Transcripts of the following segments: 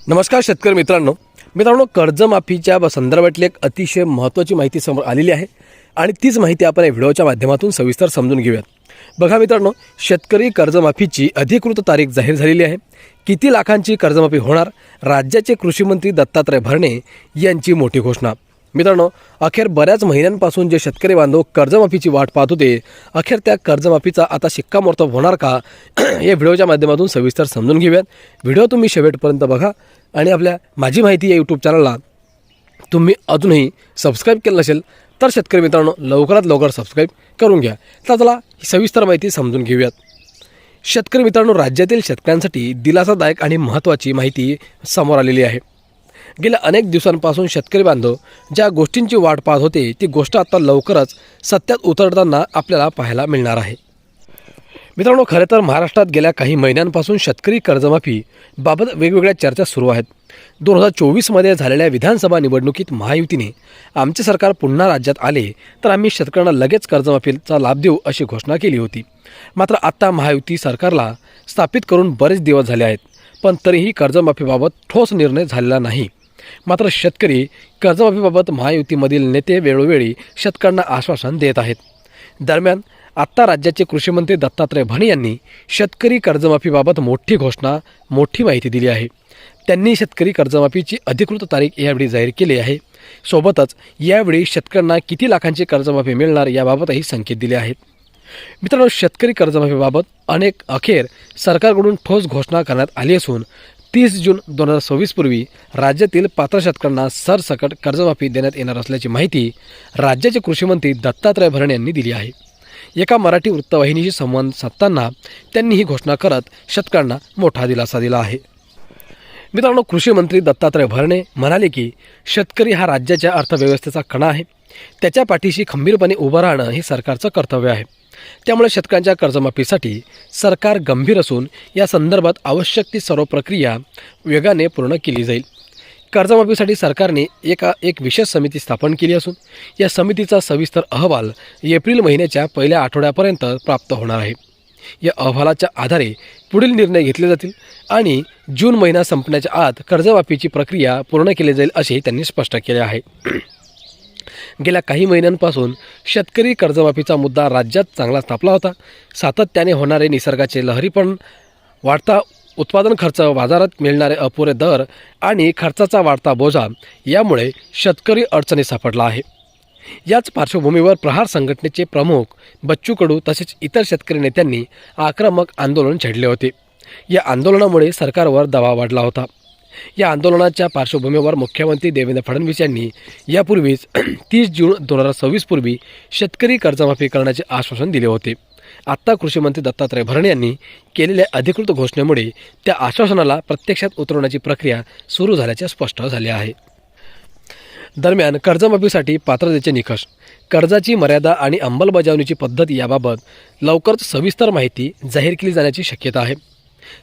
नमस्कार शेतकरी मित्रांनो, कर्जमाफीच्या संदर्भातली एक अतिशय महत्त्वाची माहिती समोर आलेली आहे आणि तीच माहिती आपण या व्हिडिओच्या माध्यमातून सविस्तर समजून घेऊयात। बघा मित्रांनो, शेतकरी कर्जमाफीची अधिकृत तारीख जाहीर झालेली आहे। किती लाखांची कर्जमाफी होणार? राज्याचे कृषी मंत्री दत्तात्रय भरणे यांची मोठी घोषणा। मित्रांनो, अखेर बऱ्याच महिन्यांपासून जे शेतकरी बांधव कर्जमाफीची वाट पाहत होते, अखेर त्या कर्जमाफीचा आता शिक्कामोर्तब होणार का या व्हिडिओच्या माध्यमातून सविस्तर समजून घेऊयात। व्हिडिओ तुम्ही शेवटपर्यंत बघा आणि आपल्या माझी माहिती या यूट्यूब चॅनलला तुम्ही अजूनही सबस्क्राईब केलं नसेल तर शेतकरी मित्रांनो लवकरात लवकर सबस्क्राईब करून घ्या। तर चला ही सविस्तर माहिती समजून घेऊयात। शेतकरी मित्रांनो, राज्यातील शेतकऱ्यांसाठी दिलासादायक आणि महत्त्वाची माहिती समोर आलेली आहे। गेल्या अनेक दिवसांपासून शेतकरी बांधव ज्या गोष्टींची वाट पाहत होते ती गोष्ट आता लवकरच सत्यात उतरताना आपल्याला पाहायला मिळणार आहे। मित्रांनो, खरं तर महाराष्ट्रात गेल्या काही महिन्यांपासून शेतकरी कर्जमाफी बाबत वेगवेगळ्या चर्चा सुरू आहेत। 2024मध्ये झालेल्या विधानसभा निवडणुकीत महायुतीने आमचे सरकार पुन्हा राज्यात आले तर आम्ही शेतकऱ्यांना लगेच कर्जमाफीचा लाभ देऊ अशी घोषणा केली होती। मात्र आता महायुती सरकारला स्थापित करून बरेच दिवस झाले आहेत, पण तरीही कर्जमाफीबाबत ठोस निर्णय झालेला नाही। मात्र शेतकरी कर्जमाफीबाबत महायुतीमधील नेते वेळोवेळी शेतकऱ्यांना आश्वासन देत आहेत। दरम्यान आत्ता राज्याचे कृषी मंत्री दत्तात्रय भरणे यांनी शेतकरी कर्जमाफीबाबत मोठी माहिती दिली आहे। त्यांनी शेतकरी कर्जमाफीची अधिकृत तारीख यावेळी जाहीर केली आहे। सोबतच यावेळी शेतकऱ्यांना किती लाखांची कर्जमाफी मिळणार याबाबतही संकेत दिले आहेत। मित्रांनो, शेतकरी कर्जमाफीबाबत अखेर सरकारकडून ठोस घोषणा करण्यात आली असून 30 जून 2026 पूर्वी राज्यातील पात्र शेतकऱ्यांना सरसकट कर्जमाफी देण्यात येणार असल्याची माहिती राज्याचे कृषी मंत्री दत्तात्रय भरणे यांनी दिली आहे। एका मराठी वृत्तवाहिनीशी संवाद साधताना त्यांनी ही घोषणा करत शेतकऱ्यांना मोठा दिलासा दिला आहे। मित्रांनो, कृषी मंत्री दत्तात्रय भरणे म्हणाले की शेतकरी हा राज्याच्या अर्थव्यवस्थेचा कणा आहे। त्याच्या पाठीशी खंबीरपणे उभं राहणं हे सरकारचं कर्तव्य आहे। त्यामुळे शेतकऱ्यांच्या कर्जमाफीसाठी सरकार गंभीर असून या संदर्भात आवश्यक ती सर्व प्रक्रिया वेगाने पूर्ण केली जाईल। कर्जमाफीसाठी सरकारने एक विशेष समिती स्थापन केली असून या समितीचा सविस्तर अहवाल एप्रिल महिन्याच्या पहिल्या आठवड्यापर्यंत प्राप्त होणार आहे। या अहवालाच्या आधारे पुढील निर्णय घेतले जातील आणि जून महिना संपण्याच्या आत कर्जमाफीची प्रक्रिया पूर्ण केली जाईल असे त्यांनी स्पष्ट केले आहे। गेल्या काही महिन्यांपासून शेतकरी कर्जमाफीचा मुद्दा राज्यात चांगला तापला होता। सातत्याने होणारे निसर्गाचे लहरीपण, वाढता उत्पादन खर्च, बाजारात मिळणारे अपुरे दर आणि खर्चाचा वाढता बोजा यामुळे शेतकरी अडचणीत सापडला आहे। याच पार्श्वभूमीवर प्रहार संघटनेचे प्रमुख बच्चू कडू तसेच इतर शेतकरी नेत्यांनी आक्रमक आंदोलन छेडले होते। या आंदोलनामुळे सरकारवर दबाव वाढला होता। या आंदोलनाच्या पार्श्वभूमीवर मुख्यमंत्री देवेंद्र फडणवीस यांनी यापूर्वीच 30 जून 2026 पूर्वी शेतकरी कर्जमाफी करण्याचे आश्वासन दिले होते। आत्ता कृषी मंत्री दत्तात्रय भरणे यांनी केलेल्या अधिकृत घोषणेमुळे त्या आश्वासनाला प्रत्यक्षात उतरवण्याची प्रक्रिया सुरू झाल्याचे स्पष्ट झाले आहे। दरम्यान कर्जमाफीसाठी पात्रतेचे निकष, कर्जाची मर्यादा आणि अंमलबजावणीची पद्धत याबाबत लवकरच सविस्तर माहिती जाहीर केली जाण्याची शक्यता आहे।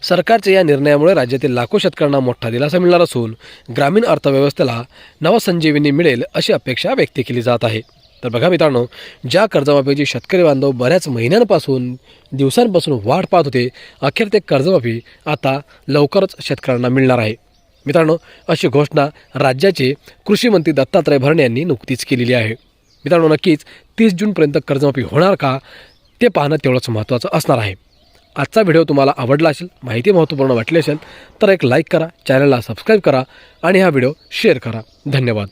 सरकारच्या या निर्णयामुळे राज्यातील लाखो शेतकऱ्यांना मोठा दिलासा मिळणार असून ग्रामीण अर्थव्यवस्थेला नवसंजीवनी मिळेल अशी अपेक्षा व्यक्त केली जात आहे। तर बघा मित्रांनो, ज्या कर्जमाफीची शेतकरी बांधव बऱ्याच दिवसांपासून वाट पाहत होते, अखेर ते कर्जमाफी आता लवकरच शेतकऱ्यांना मिळणार आहे। मित्रांनो, अशी घोषणा राज्याचे कृषी मंत्री दत्तात्रय भरणे यांनी नुकतीच केलेली आहे। मित्रांनो, नक्कीच 30 जूनपर्यंत कर्जमाफी होणार का ते पाहणं तेवढंच महत्त्वाचं असणार आहे। आजचा व्हिडिओ तुम्हाला आवडला असेल, माहिती महत्त्वपूर्ण वाटली असेल तर एक लाईक करा, चॅनलला सबस्क्राईब करा आणि हा व्हिडिओ शेअर करा। धन्यवाद।